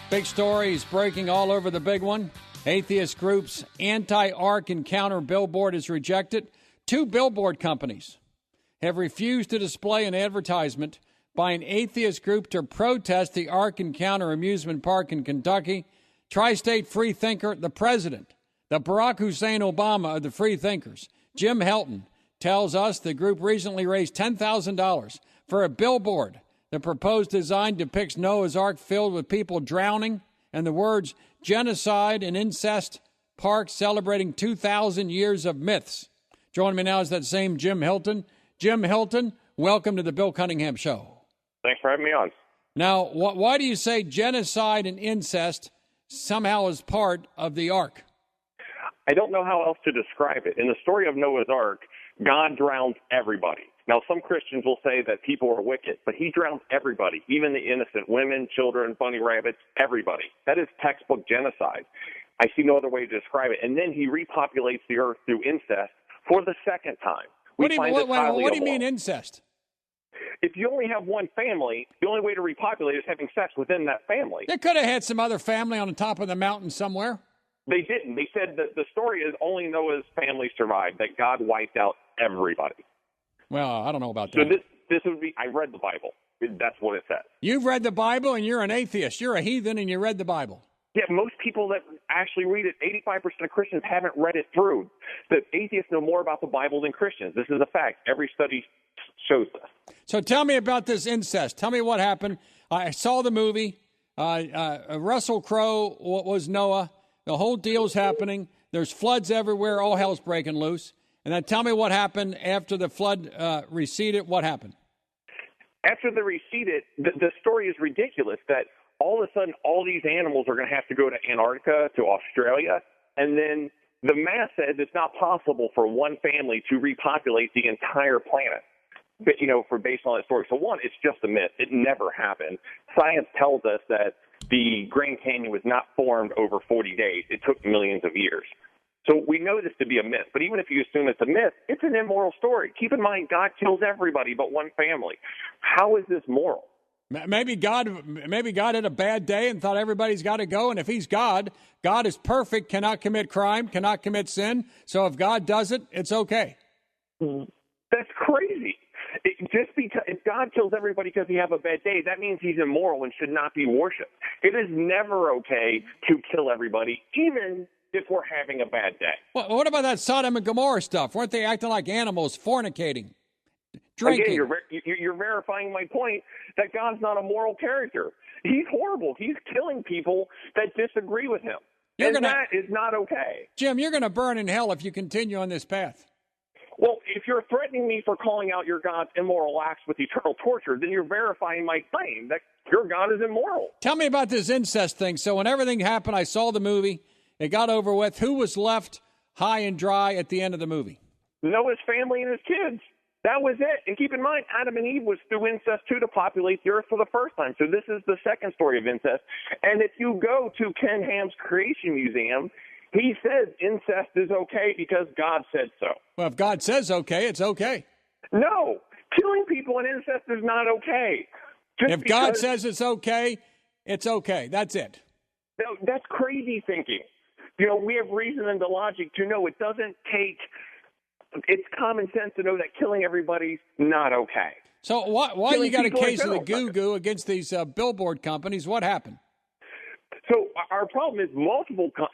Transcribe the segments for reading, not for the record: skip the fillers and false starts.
Big stories breaking all over the big one. Atheist groups' anti-Ark Encounter billboard is rejected. 2 billboard companies have refused to display an advertisement by an atheist group to protest the Ark Encounter amusement park in Kentucky. Tri State Freethinker, the president, the Barack Hussein Obama of the Freethinkers, Jim Helton, tells us the group recently raised $10,000 for a billboard. The proposed design depicts Noah's Ark filled with people drowning and the words genocide and incest park celebrating 2,000 years of myths. Joining me now is that same Jim Helton. Jim Helton, welcome to the Bill Cunningham Show. Thanks for having me on. Now, why do you say genocide and incest somehow is part of the Ark? I don't know how else to describe it. In the story of Noah's Ark, God drowns everybody. Now, some Christians will say that people are wicked, but he drowns everybody, even the innocent women, children, bunny rabbits, everybody. That is textbook genocide. I see no other way to describe it. And then he repopulates the earth through incest for the second time. What do you mean incest? If you only have one family, the only way to repopulate is having sex within that family. They could have had some other family on the top of the mountain somewhere. They didn't. They said that the story is only Noah's family survived, that God wiped out everybody. Well, I don't know about that. So this would be, I read the Bible. That's what it says. You've read the Bible and you're an atheist. You're a heathen and you read the Bible. Yeah, most people that actually read it, 85% of Christians haven't read it through. The atheists know more about the Bible than Christians. This is a fact. Every study shows this. So tell me about this incest. Tell me what happened. I saw the movie. Russell Crowe was Noah. The whole deal's happening. There's floods everywhere. All hell's breaking loose. And then tell me what happened after the flood receded. What happened? After the receded, the story is ridiculous that all of a sudden all these animals are going to have to go to Antarctica, to Australia, and then the math says it's not possible for one family to repopulate the entire planet. But, based on that story. So one, it's just a myth. It never happened. Science tells us that the Grand Canyon was not formed over 40 days. It took millions of years. So we know this to be a myth. But even if you assume it's a myth, it's an immoral story. Keep in mind, God kills everybody but one family. How is this moral? Maybe God had a bad day and thought everybody's got to go. And if he's God, God is perfect, cannot commit crime, cannot commit sin. So if God does it, it's okay. That's crazy. Just because if God kills everybody because he have a bad day, that means he's immoral and should not be worshipped. It is never okay to kill everybody, even if we're having a bad day. Well, what about that Sodom and Gomorrah stuff? Weren't they acting like animals, fornicating, drinking? Again, you're verifying my point that God's not a moral character. He's horrible. He's killing people that disagree with him. That is not okay. Jim, you're going to burn in hell if you continue on this path. Well, if you're threatening me for calling out your God's immoral acts with eternal torture, then you're verifying my claim that your God is immoral. Tell me about this incest thing. So when everything happened, I saw the movie. It got over with. Who was left high and dry at the end of the movie? Noah's family and his kids. That was it. And keep in mind, Adam and Eve was through incest, too, to populate the earth for the first time. So this is the second story of incest. And if you go to Cunningham's Creation Museum, he says incest is okay because God said so. Well, if God says okay, it's okay. No. Killing people in incest is not okay. If God says it's okay, it's okay. That's it. No, that's crazy thinking. We have reason and the logic to know it doesn't take – it's common sense to know that killing everybody's not okay. So why you got a case of the goo-goo against these billboard companies? What happened? So our problem is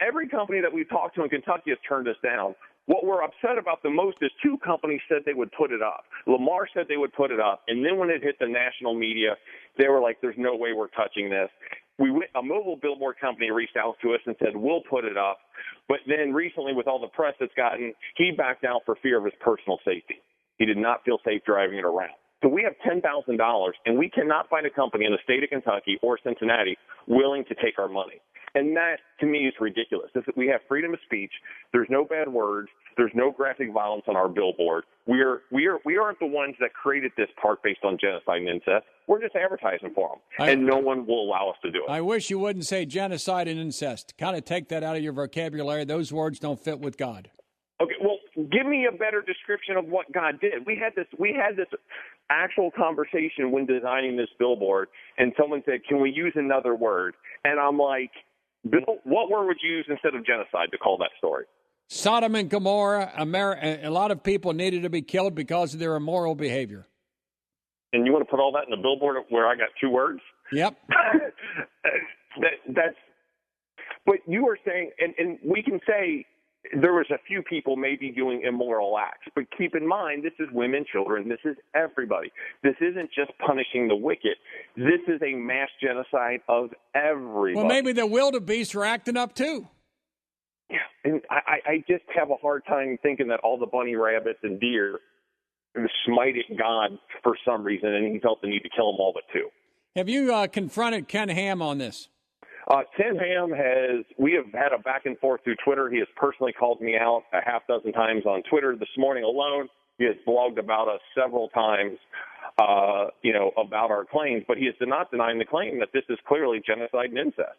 every company that we've talked to in Kentucky has turned us down. What we're upset about the most is 2 companies said they would put it up. Lamar said they would put it up, and then when it hit the national media, they were like, there's no way we're touching this. A mobile billboard company reached out to us and said, we'll put it up. But then recently, with all the press it's gotten, he backed out for fear of his personal safety. He did not feel safe driving it around. So we have $10,000, and we cannot find a company in the state of Kentucky or Cincinnati willing to take our money. And that, to me, is ridiculous. We have freedom of speech. There's no bad words. There's no graphic violence on our billboard. We aren't the ones that created this park based on genocide and incest. We're just advertising for them, and no one will allow us to do it. I wish you wouldn't say genocide and incest. Kind of take that out of your vocabulary. Those words don't fit with God. Okay, well, give me a better description of what God did. We had this actual conversation when designing this billboard, and someone said, "Can we use another word?" And I'm like, "Bill, what word would you use instead of genocide to call that story?" Sodom and Gomorrah, a lot of people needed to be killed because of their immoral behavior. And you want to put all that in the billboard where I got 2 words? Yep. That's. But you are saying, and we can say there was a few people maybe doing immoral acts, but keep in mind, this is women, children, this is everybody. This isn't just punishing the wicked. This is a mass genocide of everybody. Well, maybe the wildebeest were acting up too. Yeah, and I just have a hard time thinking that all the bunny rabbits and deer smited God for some reason, and he felt the need to kill them all but 2. Have you confronted Cunningham on this? Cunningham we have had a back and forth through Twitter. He has personally called me out a half dozen times on Twitter this morning alone. He has blogged about us several times, about our claims, but he is not denying the claim that this is clearly genocide and incest.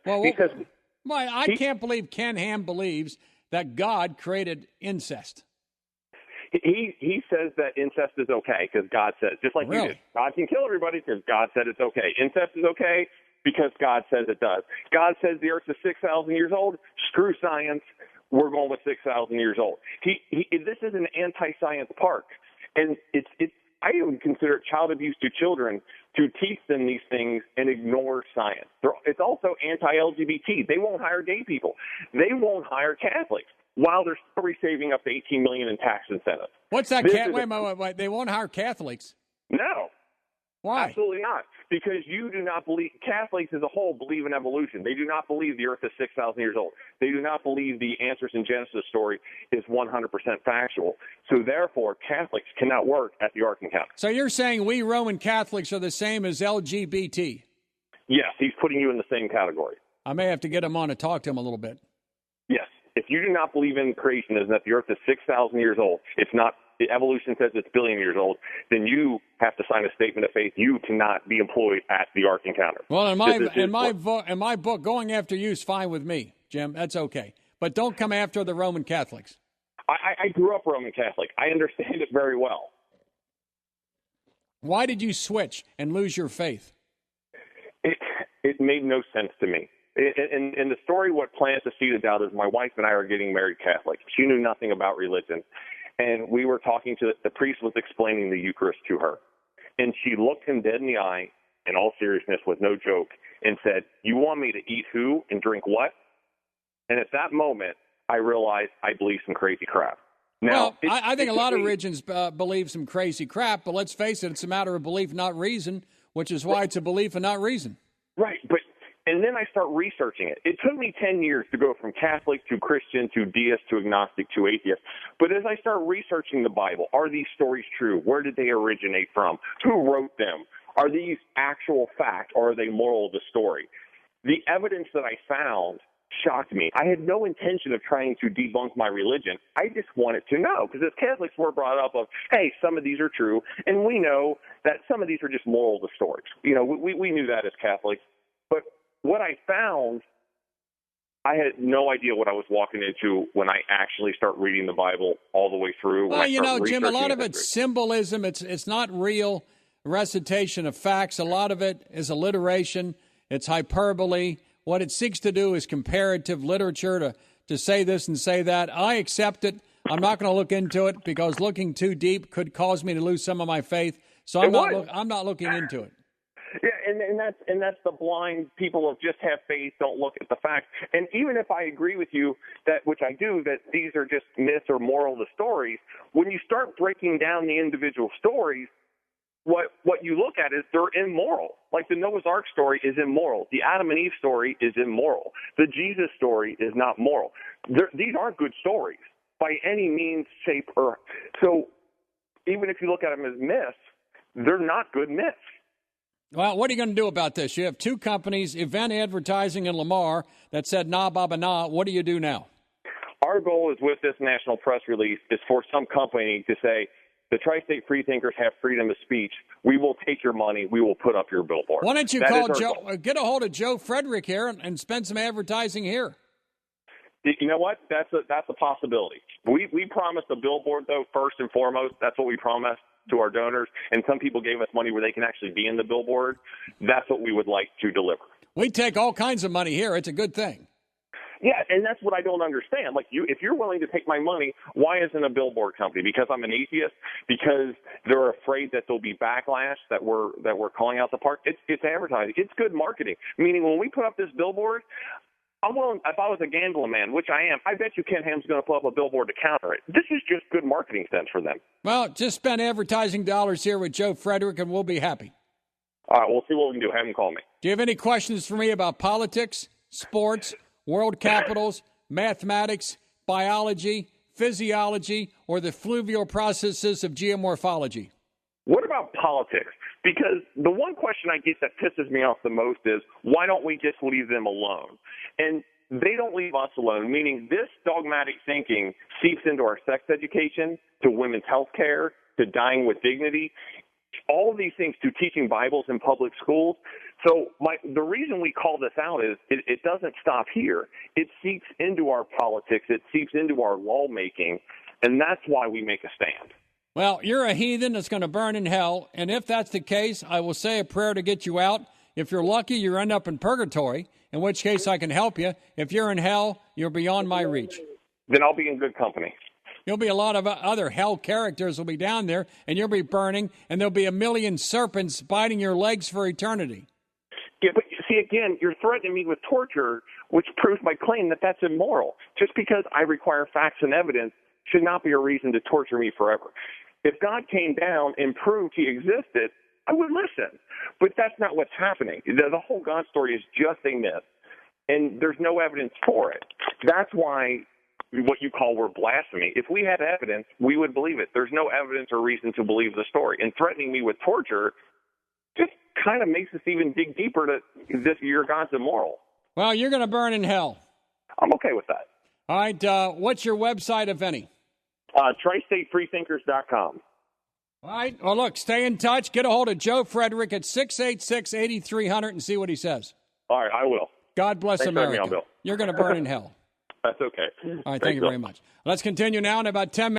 I can't believe Cunningham believes that God created incest. He says that incest is okay because God says, just like you did. God can kill everybody because God said it's okay. Incest is okay because God says it does. God says the earth is 6,000 years old. Screw science. We're going with 6,000 years old. This is an anti-science park, and I would consider it child abuse to children to teach them these things and ignore science. It's also anti-LGBT. They won't hire gay people. They won't hire Catholics while they're already saving up to $18 million in tax incentives. What's that? Wait. They won't hire Catholics? No. Why? Absolutely not. Because you do not believe, Catholics as a whole believe in evolution. They do not believe the earth is 6,000 years old. They do not believe the answers in Genesis story is 100% factual. So therefore, Catholics cannot work at the Ark Encounter. So you're saying we Roman Catholics are the same as LGBT? Yes, he's putting you in the same category. I may have to get him on to talk to him a little bit. Yes. If you do not believe in creationism, that the earth is 6,000 years old, it's not, evolution says it's billion years old, then you have to sign a statement of faith. You cannot be employed at the Ark Encounter. Well, in my book, going after you is fine with me, Jim. That's okay. But don't come after the Roman Catholics. I grew up Roman Catholic. I understand it very well. Why did you switch and lose your faith? It made no sense to me. In the story, what plants the seed of doubt is my wife and I are getting married Catholic. She knew nothing about religion. And we were talking to the priest was explaining the Eucharist to her. And she looked him dead in the eye, in all seriousness, with no joke, and said, "You want me to eat who and drink what?" And at that moment, I realized I believe some crazy crap. Now, I think a lot of religions believe some crazy crap, but let's face it, it's a matter of belief, not reason, which is why it's a belief and not reason. Right, and then I start researching it. It took me 10 years to go from Catholic to Christian to deist to agnostic to atheist. But as I start researching the Bible, are these stories true? Where did they originate from? Who wrote them? Are these actual fact or are they moral of the story? The evidence that I found shocked me. I had no intention of trying to debunk my religion. I just wanted to know, because as Catholics we're brought up of, hey, some of these are true, and we know that some of these are just moral of the stories. We knew that as Catholics. But what I found, I had no idea what I was walking into when I actually start reading the Bible all the way through. Well, Jim, a lot of it's symbolism. It's not real recitation of facts. A lot of it is alliteration. It's hyperbole. What it seeks to do is comparative literature to say this and say that. I accept it. I'm not going to look into it because looking too deep could cause me to lose some of my faith. So I'm not looking into it. Yeah, and that's the blind people of just have faith, don't look at the facts. And even if I agree with you that, which I do, that these are just myths or moral of the stories, when you start breaking down the individual stories, what you look at is they're immoral. Like the Noah's Ark story is immoral. The Adam and Eve story is immoral. The Jesus story is not moral. These aren't good stories by any means, shape, or so. Even if you look at them as myths, they're not good myths. Well, what are you going to do about this? You have two companies, Event Advertising and Lamar, that said, nah, baba, nah. What do you do now? Our goal is with this national press release is for some company to say, the Tri State Freethinkers have freedom of speech. We will take your money. We will put up your billboard. Why don't you call Joe, get a hold of Joe Frederick here and spend some advertising here? You know what? That's a possibility. We promised a billboard, though, first and foremost. That's what we promised to our donors. And some people gave us money where they can actually be in the billboard. That's what we would like to deliver. We take all kinds of money here. It's a good thing. Yeah, and that's what I don't understand. Like, if you're willing to take my money, why isn't a billboard company? Because I'm an atheist? Because they're afraid that there'll be backlash that we're calling out the park? It's advertising. It's good marketing. Meaning, when we put up this billboard, I'm willing. If I was a gambling man, which I am, I bet you Cunningham going to put up a billboard to counter it. This is just good marketing sense for them. Well, just spend advertising dollars here with Joe Frederick, and we'll be happy. All right, we'll see what we can do. Have him call me. Do you have any questions for me about politics, sports, world capitals, mathematics, biology, physiology, or the fluvial processes of geomorphology? What about politics? Because the one question I get that pisses me off the most is, why don't we just leave them alone? And they don't leave us alone, meaning this dogmatic thinking seeps into our sex education, to women's health care, to dying with dignity, all of these things, to teaching Bibles in public schools. So the reason we call this out is it doesn't stop here. It seeps into our politics. It seeps into our lawmaking, and that's why we make a stand. Well, you're a heathen that's going to burn in hell, and if that's the case, I will say a prayer to get you out. If you're lucky, you end up in purgatory, in which case I can help you. If you're in hell, you're beyond my reach. Then I'll be in good company. There'll be a lot of other hell characters will be down there, and you'll be burning, and there'll be a million serpents biting your legs for eternity. Yeah, but you see, again, you're threatening me with torture, which proves my claim that that's immoral. Just because I require facts and evidence should not be a reason to torture me forever. If God came down and proved he existed, I would listen. But that's not what's happening. The whole God story is just a myth, and there's no evidence for it. That's why what you call were blasphemy. If we had evidence, we would believe it. There's no evidence or reason to believe the story. And threatening me with torture just kind of makes us even dig deeper to this, your God's immoral. Well, you're going to burn in hell. I'm okay with that. All right. What's your website, if any? Tri State Freethinkers.com. All right. Well, look, stay in touch. Get a hold of Joe Frederick at 686-8300 and see what he says. All right, I will. God bless Thanks America. for having me on, Bill. You're going to burn in hell. That's okay. All right. Thank you very much. Let's continue now in about 10 minutes.